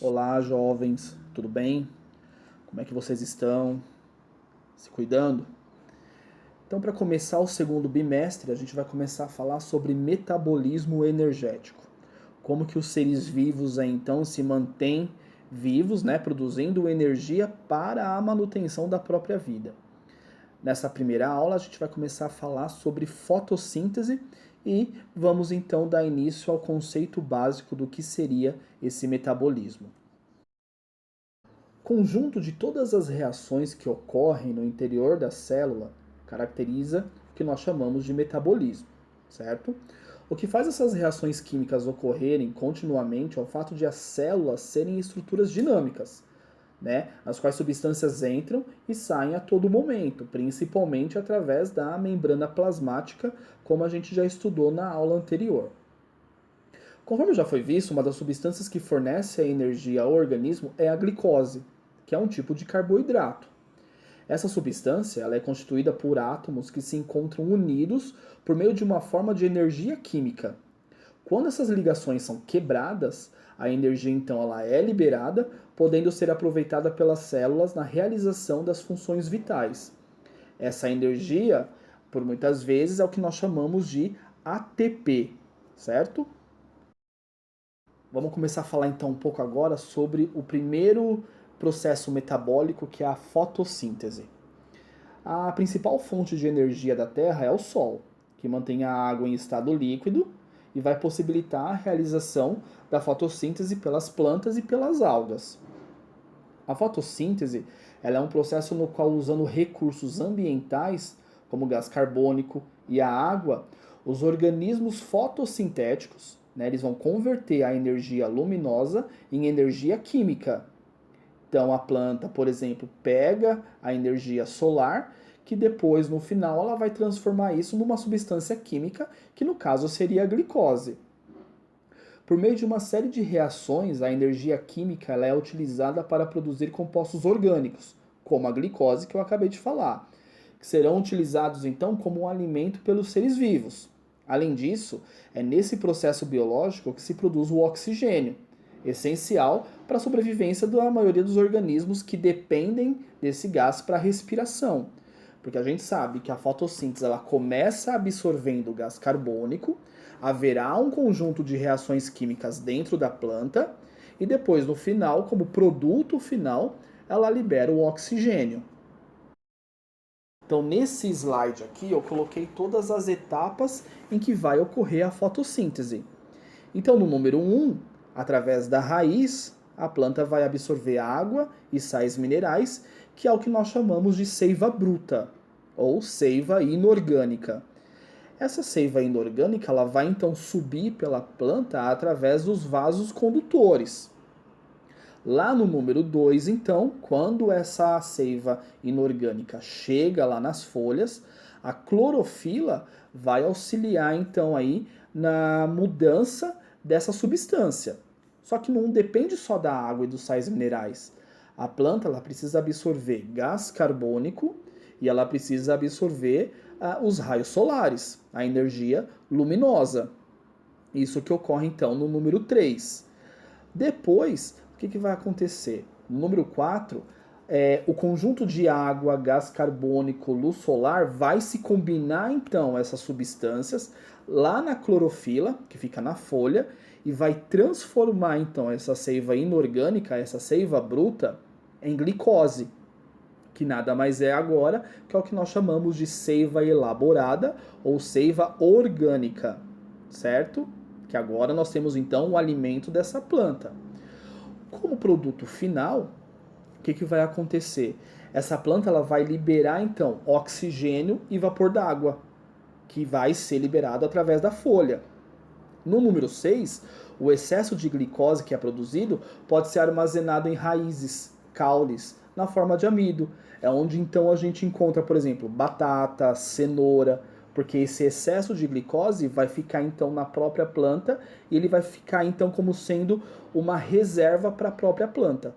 Olá, jovens, tudo bem? Como é que vocês estão? Se cuidando? Então, para começar o segundo bimestre, a gente vai começar a falar sobre metabolismo energético. Como que os seres vivos aí, então se mantêm vivos, né, produzindo energia para a manutenção da própria vida. Nessa primeira aula, a gente vai começar a falar sobre fotossíntese e vamos então dar início ao conceito básico do que seria esse metabolismo. Conjunto de todas as reações que ocorrem no interior da célula caracteriza o que nós chamamos de metabolismo, certo? O que faz essas reações químicas ocorrerem continuamente é o fato de as células serem estruturas dinâmicas, né? As quais substâncias entram e saem a todo momento, principalmente através da membrana plasmática, como a gente já estudou na aula anterior. Conforme já foi visto, uma das substâncias que fornece a energia ao organismo é a glicose, que é um tipo de carboidrato. Essa substância ela é constituída por átomos que se encontram unidos por meio de uma forma de energia química. Quando essas ligações são quebradas, a energia então ela é liberada, podendo ser aproveitada pelas células na realização das funções vitais. Essa energia, por muitas vezes, é o que nós chamamos de ATP, certo? Vamos começar a falar então um pouco agora sobre o primeiro processo metabólico, que é a fotossíntese. A principal fonte de energia da Terra é o Sol, que mantém a água em estado líquido e vai possibilitar a realização da fotossíntese pelas plantas e pelas algas. A fotossíntese ela é um processo no qual, usando recursos ambientais, como o gás carbônico e a água, os organismos fotossintéticos, né, eles vão converter a energia luminosa em energia química. Então a planta, por exemplo, pega a energia solar, que depois, no final, ela vai transformar isso numa substância química, que no caso seria a glicose. Por meio de uma série de reações, a energia química ela é utilizada para produzir compostos orgânicos, como a glicose que eu acabei de falar, que serão utilizados então como um alimento pelos seres vivos. Além disso, é nesse processo biológico que se produz o oxigênio, essencial para a sobrevivência da maioria dos organismos que dependem desse gás para a respiração. Porque a gente sabe que a fotossíntese ela começa absorvendo o gás carbônico, haverá um conjunto de reações químicas dentro da planta e depois, no final, como produto final, ela libera o oxigênio. Então, nesse slide aqui, eu coloquei todas as etapas em que vai ocorrer a fotossíntese. Então, no número 1, através da raiz, a planta vai absorver água e sais minerais, que é o que nós chamamos de seiva bruta, ou seiva inorgânica. Essa seiva inorgânica ela vai então subir pela planta através dos vasos condutores. Lá no número 2, então, quando essa seiva inorgânica chega lá nas folhas, a clorofila vai auxiliar então aí na mudança dessa substância. Só que não depende só da água e dos sais minerais. A planta ela precisa absorver gás carbônico e ela precisa absorver os raios solares, a energia luminosa. Isso que ocorre então no número 3. Depois, o que vai acontecer? No número 4, o conjunto de água, gás carbônico, luz solar vai se combinar então essas substâncias lá na clorofila, que fica na folha, e vai transformar então essa seiva inorgânica, essa seiva bruta, em glicose, que nada mais é agora que é o que nós chamamos de seiva elaborada ou seiva orgânica, certo? Que agora nós temos então o alimento dessa planta. Como produto final, o que vai acontecer? Essa planta ela vai liberar então oxigênio e vapor d'água, que vai ser liberado através da folha. No número 6, o excesso de glicose que é produzido pode ser armazenado em raízes, caules, na forma de amido. É onde então a gente encontra, por exemplo, batata, cenoura, porque esse excesso de glicose vai ficar então na própria planta e ele vai ficar então como sendo uma reserva para a própria planta.